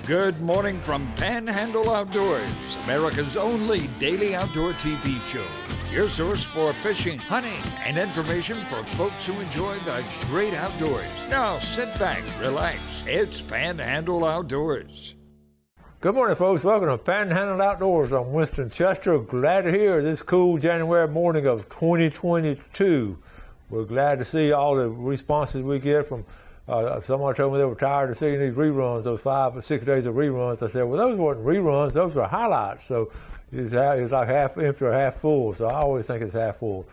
Good morning from Panhandle Outdoors, America's only daily outdoor TV show. Your source for fishing, hunting, and information for folks who enjoy the great outdoors. Now sit back, relax. It's Panhandle Outdoors. Good morning, folks. Welcome to Panhandle Outdoors. I'm Winston Chester. Glad to hear this cool January morning of 2022. We're glad to see all the responses we get from someone told me they were tired of seeing these reruns, those 5 or 6 days of reruns. I said, well, those weren't reruns, those were highlights. So it's like half empty or half full. So I always think it's half full.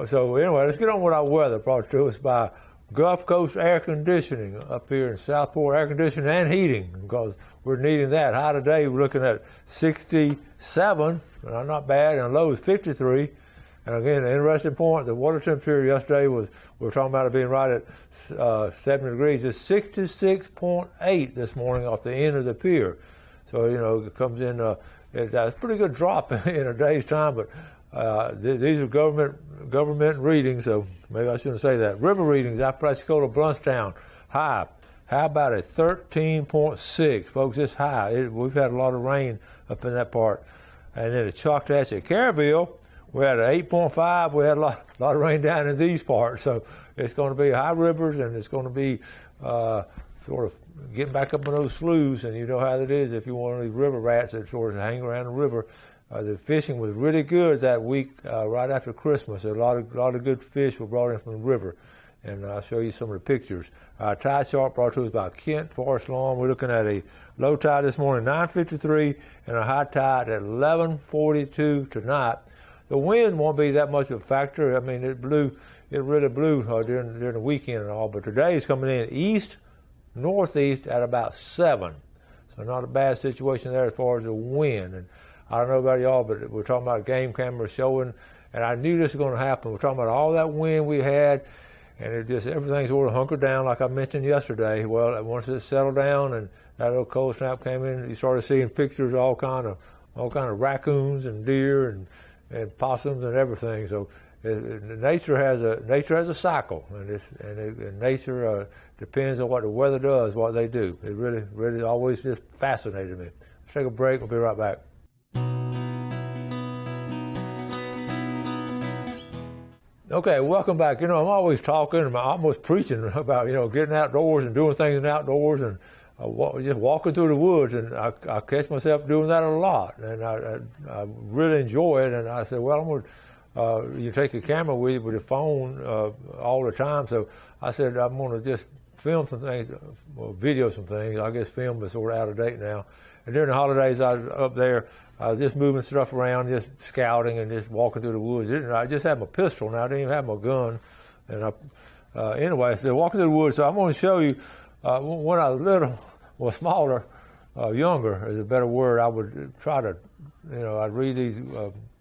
So anyway, let's get on with our weather, brought to us by Gulf Coast Air Conditioning up here in Southport, air conditioning and heating, because we're needing that. High today, we're looking at 67, not bad, and low is 53. And again, an interesting point, the water temperature yesterday we were talking about it being right at 70 degrees. It's 66.8 this morning off the end of the pier. So, it comes in, it's a pretty good drop in a day's time, but these are government readings, so maybe I shouldn't say that. River readings, Apalachicola, Bluntstown, high. How about a 13.6? Folks, it's high. We've had a lot of rain up in that part. And then at Choctaw, Caryville, we had an 8.5. We had a lot of rain down in these parts. So it's going to be high rivers, and it's going to be sort of getting back up in those sloughs. And you know how it is if you're one of these river rats that sort of hang around the river. The fishing was really good that week right after Christmas. A lot of good fish were brought in from the river. And I'll show you some of the pictures. Tide chart brought to us by Kent Forest Lawn. We're looking at a low tide this morning, 9:53, and a high tide at 11:42 tonight. The wind won't be that much of a factor. I mean, it really blew during the weekend and all, but today is coming in east, northeast at about 7. So not a bad situation there as far as the wind. And I don't know about y'all, but we're talking about game cameras showing, and I knew this was going to happen. We're talking about all that wind we had, and everything's sort of hunkered down like I mentioned yesterday. Well, once it settled down and that little cold snap came in, you started seeing pictures of all kind of raccoons and deer and possums and everything. So nature has a cycle, and nature depends on what the weather does, what they do. It really always just fascinated me. Let's take a break. We'll be right back. Okay, welcome back. I'm always talking, I'm almost preaching about getting outdoors and doing things in outdoors and just walking through the woods, and I catch myself doing that a lot, and I really enjoy it. And I said, well, I'm going to you take your camera with you with your phone all the time. So I said, I'm going to just film some things, video some things. I guess film is sort of out of date now. And during the holidays, I was up there just moving stuff around, just scouting and just walking through the woods. I just had my pistol now. I didn't even have my gun. And anyway, so walking through the woods. So I'm going to show you when I was little, well, smaller, younger is a better word. I would try to, I'd read these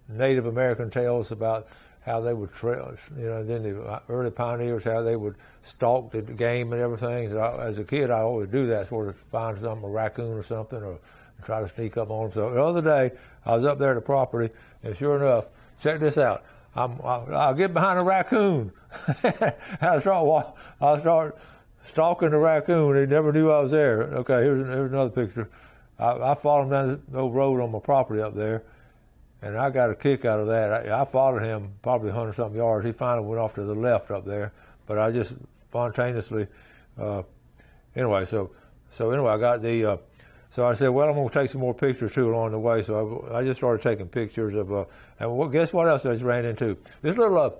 Native American tales about how they would trail, then the early pioneers, how they would stalk the game and everything. So as a kid, I always do that, sort of find a raccoon or something, or try to sneak up on them. So the other day, I was up there at the property, and sure enough, check this out. I'll get behind a raccoon. I'll start stalking the raccoon. He never knew I was there. Okay, here's another picture. I followed him down the old road on my property up there, and I got a kick out of that. I followed him probably 100-something yards. He finally went off to the left up there, but I just spontaneously, anyway, so anyway, I got the, so I said, well, I'm going to take some more pictures too along the way. So I just started taking pictures of, and guess what else I just ran into? This little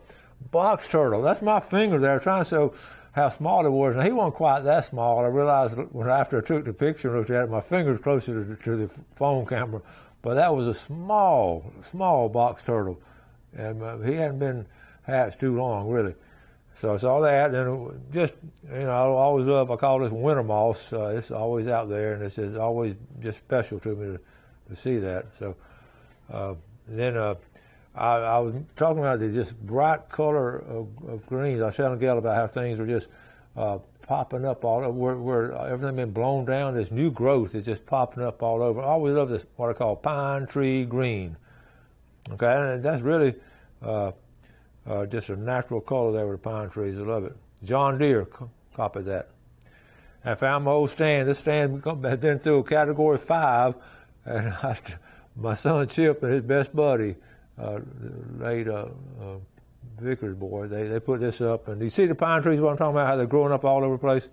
box turtle. That's my finger there, trying to show how small it was. Now, he wasn't quite that small. I realized after I took the picture and looked at it, my finger's closer to the phone camera. But that was a small box turtle. And he hadn't been hatched too long, really. So I saw that, and just, I always love, I call this winter moss. It's always out there, and it's always just special to me to see that. So then I was talking about the just bright color of greens. I was telling Gail about how things were just popping up all over, where everything been blown down. This new growth is just popping up all over. I always love this, what I call pine tree green. Okay, and that's really just a natural color there with the pine trees. I love it. John Deere copied that. I found my old stand. This stand had been through a Category 5, and my son Chip and his best buddy, late Vickers boy, they put this up. And you see the pine trees, what I'm talking about, how they're growing up all over the place?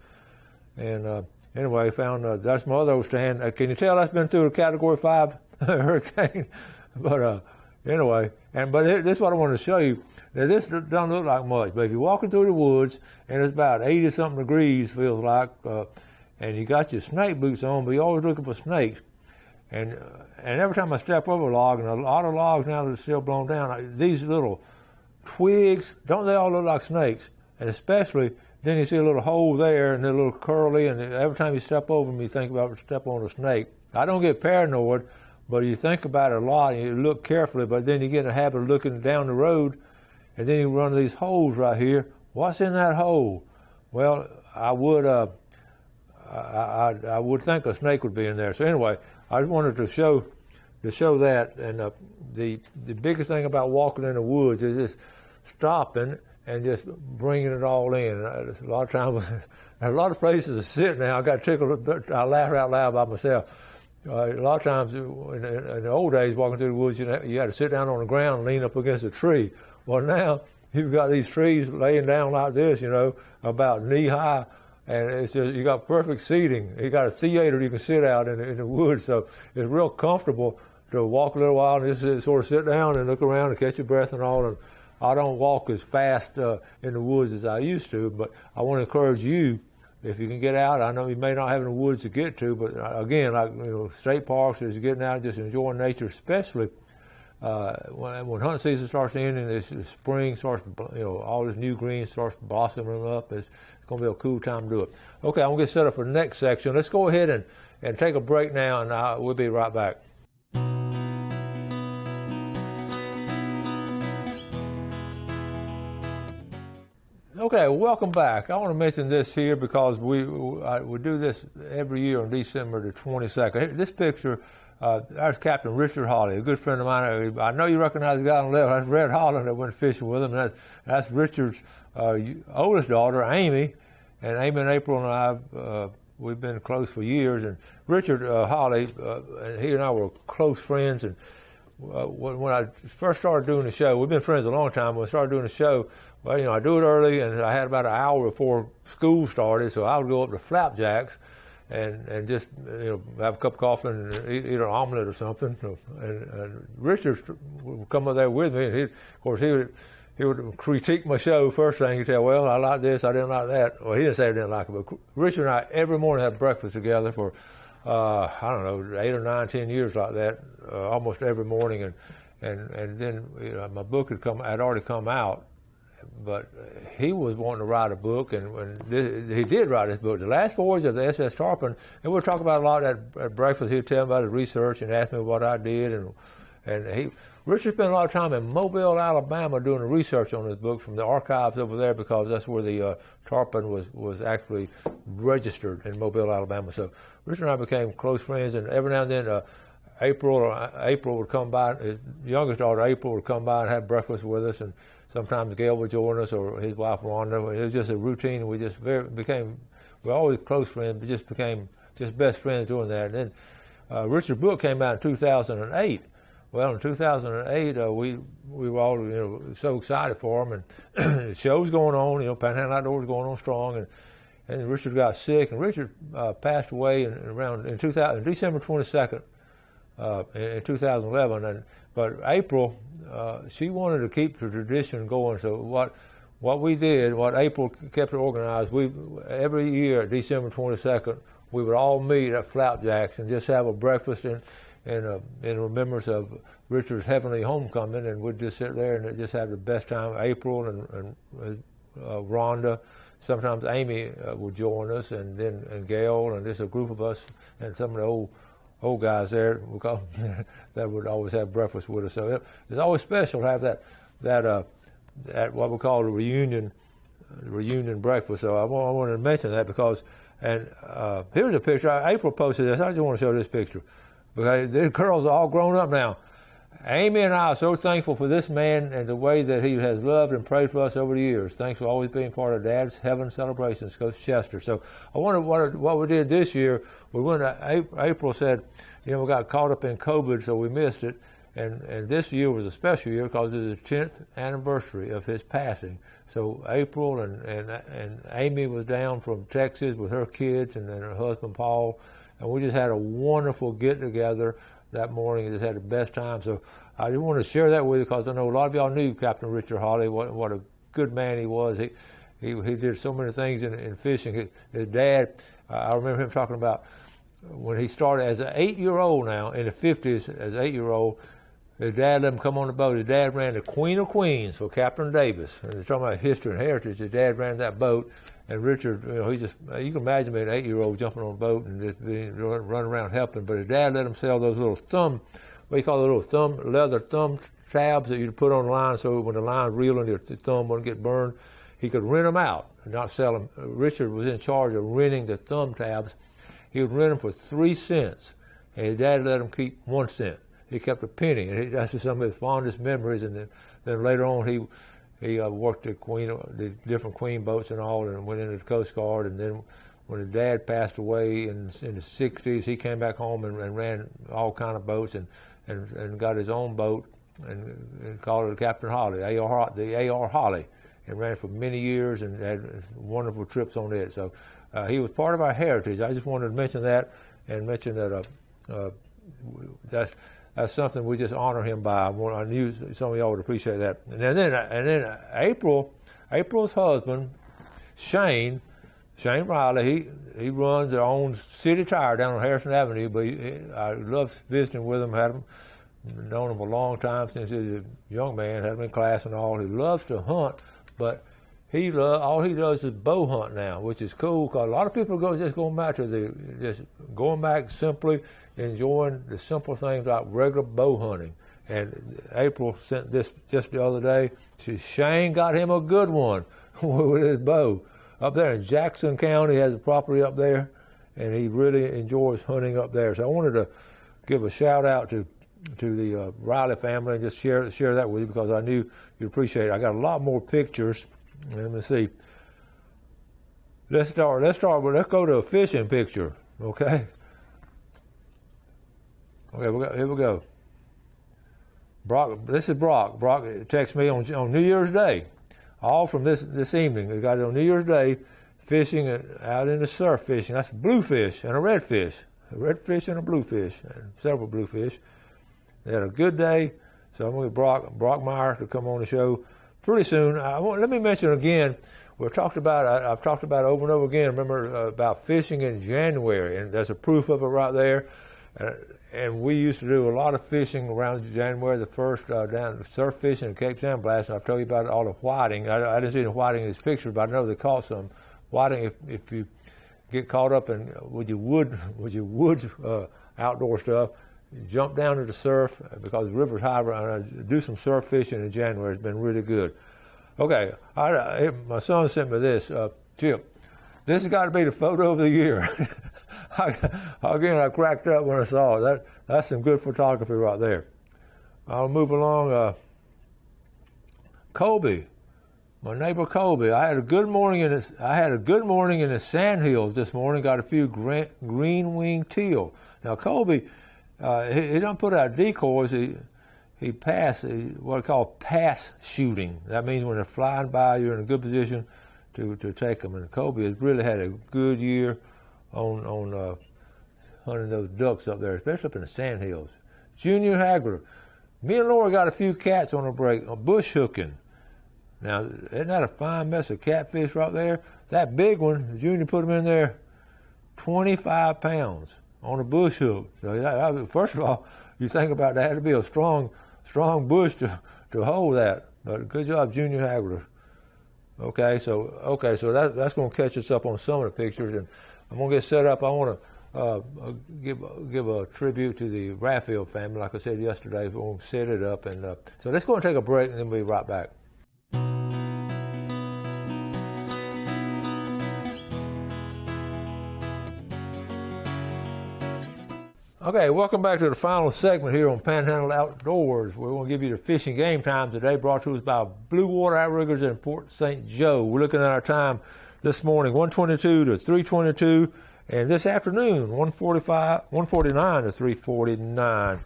And anyway, found that's my other old stand. Can you tell that's been through a Category 5 hurricane? But anyway, but this is what I wanted to show you. Now, this doesn't look like much, but if you're walking through the woods and it's about 80-something degrees, feels like, and you got your snake boots on, but you're always looking for snakes. And every time I step over a log, and a lot of logs now that are still blown down, these little twigs, don't they all look like snakes? And especially, then you see a little hole there, and they're a little curly, and every time you step over them, you think about stepping on a snake. I don't get paranoid, but you think about it a lot, and you look carefully, but then you get in the habit of looking down the road, and then you run these holes right here. What's in that hole? Well, I would think a snake would be in there. So anyway, I just wanted to show that. And the biggest thing about walking in the woods is just stopping and just bringing it all in. A lot of times, a lot of places to sit now. I got tickled. I laugh out loud by myself. A lot of times in the old days, walking through the woods, you had to sit down on the ground and lean up against a tree. Well, now you've got these trees laying down like this, about knee high, and it's just, you got perfect seating. You got a theater you can sit out in the woods, so it's real comfortable to walk a little while and just sort of sit down and look around and catch your breath and all. And I don't walk as fast in the woods as I used to, but I want to encourage you, if you can get out. I know you may not have any woods to get to, but again, like state parks, as you're getting out and just enjoying nature, especially when hunting season starts ending, this spring starts, all this new green starts blossoming up. It's going to be a cool time to do it. Okay, I'm going to get set up for the next section. Let's go ahead and take a break now, and we'll be right back. Okay, welcome back. I want to mention this here because we do this every year on December the 22nd. This picture, that's Captain Richard Hawley, a good friend of mine. I know you recognize the guy on the left. That's Red Holland that went fishing with him. And that's Richard's oldest daughter, Amy. And Amy and April and I, we've been close for years. And Richard Hawley, and he and I were close friends. And when I first started doing the show, we've been friends a long time. When I started doing the show, well, I do it early, and I had about an hour before school started, so I would go up to Flapjacks and just have a cup of coffee and eat an omelet or something. And Richard would come up there with me, and he would critique my show first thing. He'd tell, well, I like this, I didn't like that. Well, he didn't say I didn't like it, but Richard and I every morning had breakfast together for, 8 or 9, 10 years like that, almost every morning. And then my book had already come out. But he was wanting to write a book, and he did write his book, The Last Voyage of the SS Tarpon, and we'll talk about a lot at breakfast. He'd tell me about his research and ask me what I did, Richard spent a lot of time in Mobile, Alabama, doing the research on his book from the archives over there, because that's where the tarpon was actually registered, in Mobile, Alabama. So Richard and I became close friends, and every now and then April would come by. His youngest daughter, April, would come by and have breakfast with us, and sometimes Gail would join us, or his wife Rhonda. It was just a routine, and we just we're always close friends, but just became best friends doing that. And then Richard's book came out in 2008. Well, in 2008, we were all so excited for him, and the show's going on. Panhandle Outdoors was going on strong, and Richard got sick, and Richard passed away in December 22nd in 2011. But April, she wanted to keep the tradition going. So what we did, what April kept it organized, every year at December 22nd, we would all meet at Flapjacks and just have a breakfast in remembrance of Richard's heavenly homecoming, and we'd just sit there and just have the best time. April and Rhonda, sometimes Amy would join us, and Gail, and just a group of us, and some of the old guys there that would always have breakfast with us. So it's always special to have that what we call a reunion breakfast. So I wanted to mention that because, and here's a picture. April posted this. I just want to show this picture because the girls are all grown up now, Amy and I are so thankful for this man and the way that he has loved and prayed for us over the years. Thanks for always being part of Dad's Heaven Celebrations, Coach Chester. So I wonder what we did this year. We went to April said, we got caught up in COVID, so we missed it. And this year was a special year because it was the 10th anniversary of his passing. So April and Amy was down from Texas with her kids and then her husband Paul, and we just had a wonderful get together that morning. Just had the best time. So I just wanted to share that with you because I know a lot of y'all knew Captain Richard Hawley. What a good man he was. He did so many things in fishing. His dad, I remember him talking about when he started as an 8-year-old now in the 50s as an 8-year-old. His dad let him come on the boat. His dad ran the Queen of Queens for Captain Davis. And they're talking about history and heritage. His dad ran that boat, and Richard, you can imagine being an 8-year-old jumping on a boat and just running around helping. But his dad let him sell those little leather thumb tabs that you put on the line so when the line reeled your thumb wouldn't get burned. He could rent them out and not sell them. Richard was in charge of renting the thumb tabs. He would rent them for 3 cents, and his dad let him keep 1 cent. He kept a penny, and that's just some of his fondest memories. And then later on, he worked the different Queen boats and all, and went into the Coast Guard. And then when his dad passed away in the 60s, he came back home and ran all kind of boats and got his own boat and called it Captain Hawley, the A.R. Hawley, and ran for many years and had wonderful trips on it. So he was part of our heritage. I just wanted to mention that and mention that that's something we just honor him by. I knew some of y'all would appreciate that. And then April's husband, Shane Riley, he runs their own city tire down on Harrison Avenue. But I love visiting with him. Had him known him a long time since he was a young man. Had him in class and all. He loves to hunt, but all he does is bow hunt now, which is cool because a lot of people going back simply enjoying the simple things like regular bow hunting. And April sent this just the other day. Shane got him a good one with his bow. Up there in Jackson County, he has a property up there, and he really enjoys hunting up there. So I wanted to give a shout out to the Riley family and just share that with you because I knew you'd appreciate it. I got a lot more pictures. Let me see. Let's go to a fishing picture, okay? Okay, here we go. Brock, this is Brock. Brock texted me on New Year's Day, all from this evening. We got it on New Year's Day, fishing out in the surf fishing. That's a bluefish and a redfish. A redfish and a bluefish, and several bluefish. They had a good day, so I'm going to get Brock Meyer to come on the show pretty soon. Let me mention again, I've talked about it over and over again. Remember about fishing in January, and there's a proof of it right there. And we used to do a lot of fishing around January the 1st, down surf fishing and Cape Sandblast. And I've told you about all the whiting. I didn't see the whiting in this picture, but I know they caught some whiting. If you get caught up in with your woods outdoor stuff, jump down to the surf because the river's high. Do some surf fishing in January. It's been really good. Okay, my son sent me this. Chip, this has got to be the photo of the year. Again, I cracked up when I saw it. That's some good photography right there. I'll move along. Colby, my neighbor Colby. I had a good morning in the Sandhills this morning. Got a few green-winged teal. Now Colby, he don't put out decoys. He what I call pass shooting. That means when they're flying by, you're in a good position to take them. And Colby has really had a good year on hunting those ducks up there, especially up in the Sandhills. Junior Hagler. Me and Laura got a few cats on a break, bush hooking. Now, isn't that a fine mess of catfish right there? That big one, Junior put them in there, 25 pounds on a bush hook. So first of all, you think about that, it'd be a strong bush to hold that. But good job, Junior Hagler. Okay, so that's going to catch us up on some of the pictures, and I'm going to get set up. I want to give a tribute to the Raphael family. Like I said yesterday, we're going to set it up. And so let's go and take a break, and then we'll be right back. Okay, welcome back to the final segment here on Panhandle Outdoors. We're going to give you the fishing game time today, brought to us by Blue Water Outriggers in Port St. Joe. We're looking at our time this morning, 1:22 to 3:22, and this afternoon, 1:49 to 3:49.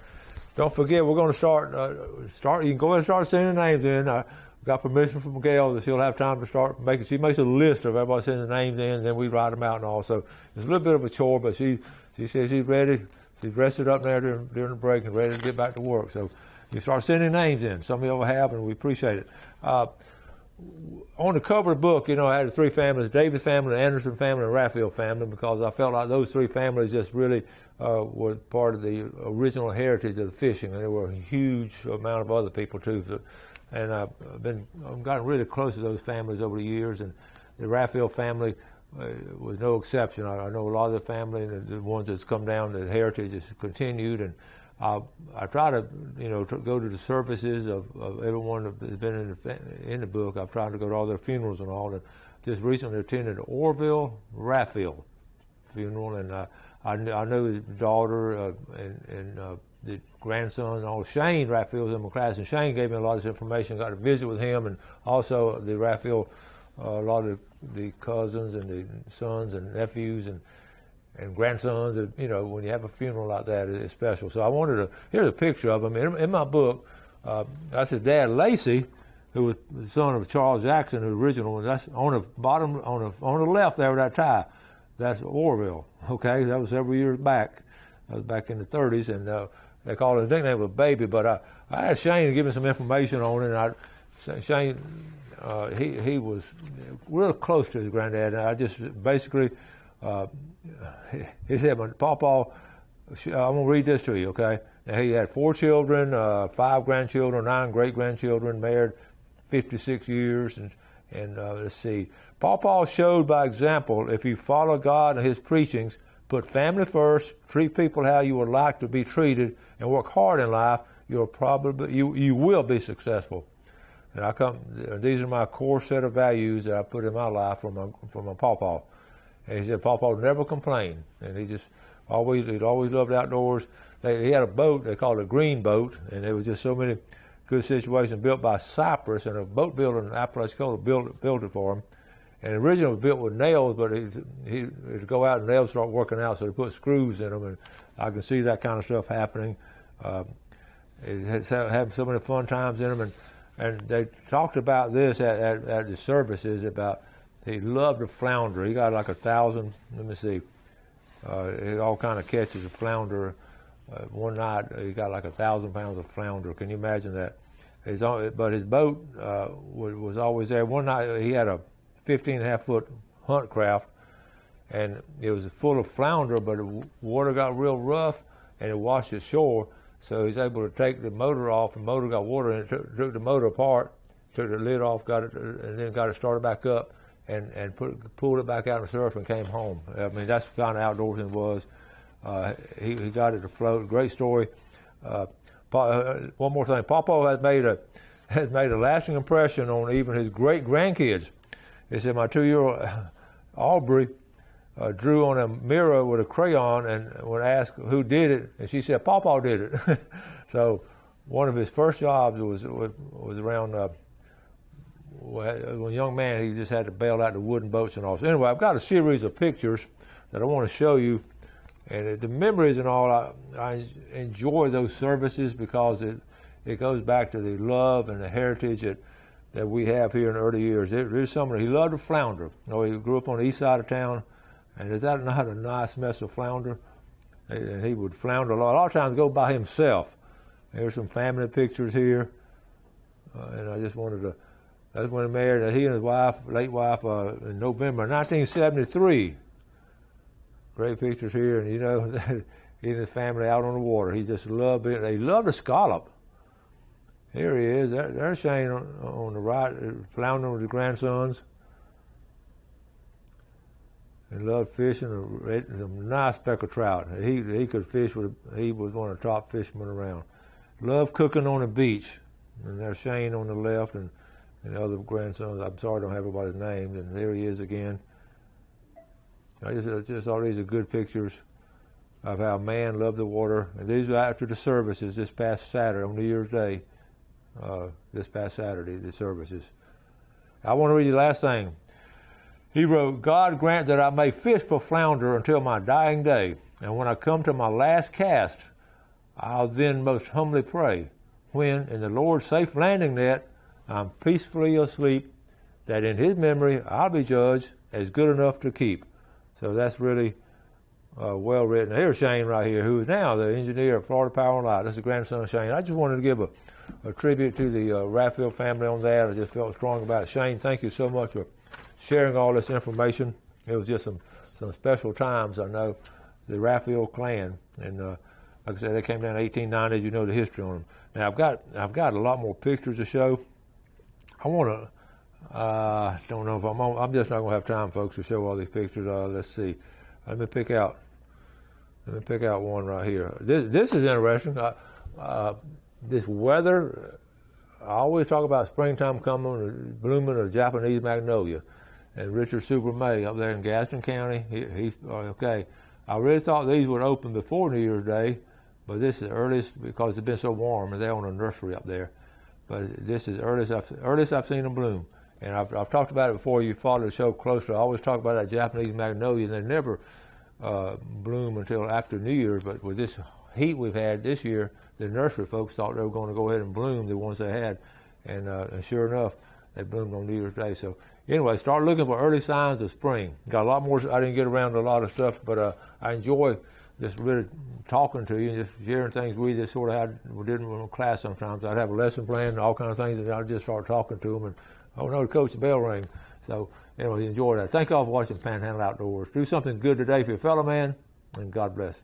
Don't forget, we're going to start. You can go ahead and start sending names in. I got permission from Gail that she'll have time to start making. She makes a list of everybody sending names in, and then we write them out and all. So it's a little bit of a chore, but she says she's ready. She's rested up there during the break and ready to get back to work. So you start sending names in. Some of you will have, and we appreciate it. On the cover of the book, I had the three families: David family, the Anderson family, and the Raphael family, because I felt like those three families just really were part of the original heritage of the fishing, and there were a huge amount of other people too. So, and I've gotten really close to those families over the years, and the Raphael family was no exception. I know a lot of the family, and the ones that's come down, the heritage has continued, and I try to, go to the services of everyone that's been in the book. I've tried to go to all their funerals and all. And just recently attended the Orville Raphael funeral, and I know his daughter and the grandson and all. Shane Raphael's in my class, and Shane gave me a lot of this information. Got to visit with him, and also the Raphael, a lot of the cousins and the sons and nephews and grandsons. When you have a funeral like that, it's special. So I wanted to. Here's a picture of him in my book. That's his dad, Lacey, who was the son of Charles Jackson, the original one. That's on the bottom, on the left there with that tie. That's Orville. Okay, that was several years back. That was back in the 30s, and they called it a nickname of Baby. But I asked Shane to give me some information on it, and Shane. He was real close to his granddad, and I just basically, he said, Pawpaw, I'm going to read this to you, okay? Now, he had 4 children, 5 grandchildren, 9 great-grandchildren, married 56 years, and let's see. Pawpaw showed by example, if you follow God and his preachings, put family first, treat people how you would like to be treated, and work hard in life, you will be successful. And these are my core set of values that I put in my life from my pawpaw. And he said Pawpaw never complained, and he'd always loved outdoors. He had a boat they called a green boat, and there was just so many good situations built by Cypress, and a boat builder in Apalachicola built it for him. And originally it was built with nails, but he'd go out and nails start working out, so they put screws in them, and I can see that kind of stuff happening. It has had so many fun times in them, and they talked about this at the services about he loved the flounder. He got like 1,000. Let me see. He all kind of catches of flounder. One night he got like 1,000 pounds of flounder. Can you imagine that? But his boat was always there. One night he had a 15.5-foot hunt craft, and it was full of flounder, but the water got real rough and it washed ashore. So he's able to take the motor off, and the motor got water in it, took the motor apart, took the lid off, and then got it started back up, and pulled it back out in the surf and came home. I mean, that's the kind of outdoorsman it was. He got it to float. Great story. One more thing. Pawpaw has made a lasting impression on even his great grandkids. He said my 2-year-old Aubrey drew on a mirror with a crayon, and when asked who did it, and she said Pawpaw did it. So one of his first jobs was around when a young man, he just had to bail out the wooden boats and all. So anyway, I've got a series of pictures that I want to show you, and the memories and all. I enjoy those services because it goes back to the love and the heritage that we have here in the early years. There's somebody, he loved to flounder. He grew up on the east side of town. And is that not a nice mess of flounder? And he would flounder a lot of times go by himself. There's some family pictures here. And I just wanted to, that's when he married, he and his wife, late wife, in November 1973. Great pictures here. And he and his family out on the water. He just loved it. He loved a scallop. Here he is. There's Shane on the right, floundering with his grandsons. He loved fishing, some nice speckled trout. He could fish he was one of the top fishermen around. Loved cooking on the beach. And there's Shane on the left and the other grandsons. I'm sorry I don't have everybody's names. And there he is again. I just thought these are good pictures of how man loved the water. And these were after the services this past Saturday, on New Year's Day. This past Saturday, the services. I want to read the last thing. He wrote, God grant that I may fish for flounder until my dying day, and when I come to my last cast, I'll then most humbly pray, when in the Lord's safe landing net I'm peacefully asleep, that in his memory I'll be judged as good enough to keep. So that's really well written. Here's Shane right here, who is now the engineer at Florida Power and Light. That's the grandson of Shane. I just wanted to give a tribute to the Raffield family on that. I just felt strong about it. Shane, thank you so much for sharing all this information. It was just some special times, I know, the Raffield clan. And like I said, they came down in 1890. You know the history on them. Now, I've got a lot more pictures to show. I want to, don't know if I'm just not going to have time, folks, to show all these pictures. Let's see. Let me pick out one right here. This is interesting. This weather, I always talk about springtime coming, blooming a Japanese magnolia. And Richard Super May up there in Gaston County, he's okay. I really thought these would open before New Year's Day, but this is the earliest because it's been so warm, and they're on a nursery up there. But this is the earliest I've seen them bloom. And I've talked about it before. You followed the show closer. I always talk about that Japanese magnolia, and they never bloom until after New Year's. But with this heat we've had this year, the nursery folks thought they were going to go ahead and bloom, the ones they had. And sure enough, they bloomed on New Year's Day. So anyway, start looking for early signs of spring. Got a lot more. I didn't get around to a lot of stuff, but I enjoy just really talking to you and just sharing things we just sort of we did in class sometimes. I'd have a lesson plan and all kinds of things, and I'd just start talking to them. And oh no, Coach, the bell rang. So anyway, enjoy that. Thank you all for watching Panhandle Outdoors. Do something good today for your fellow man, and God bless.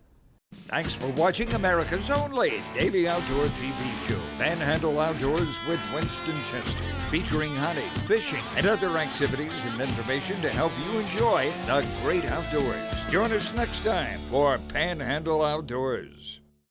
Thanks for watching America's only daily outdoor TV show, Panhandle Outdoors with Winston Chester, featuring hunting, fishing, and other activities and information to help you enjoy the great outdoors. Join us next time for Panhandle Outdoors.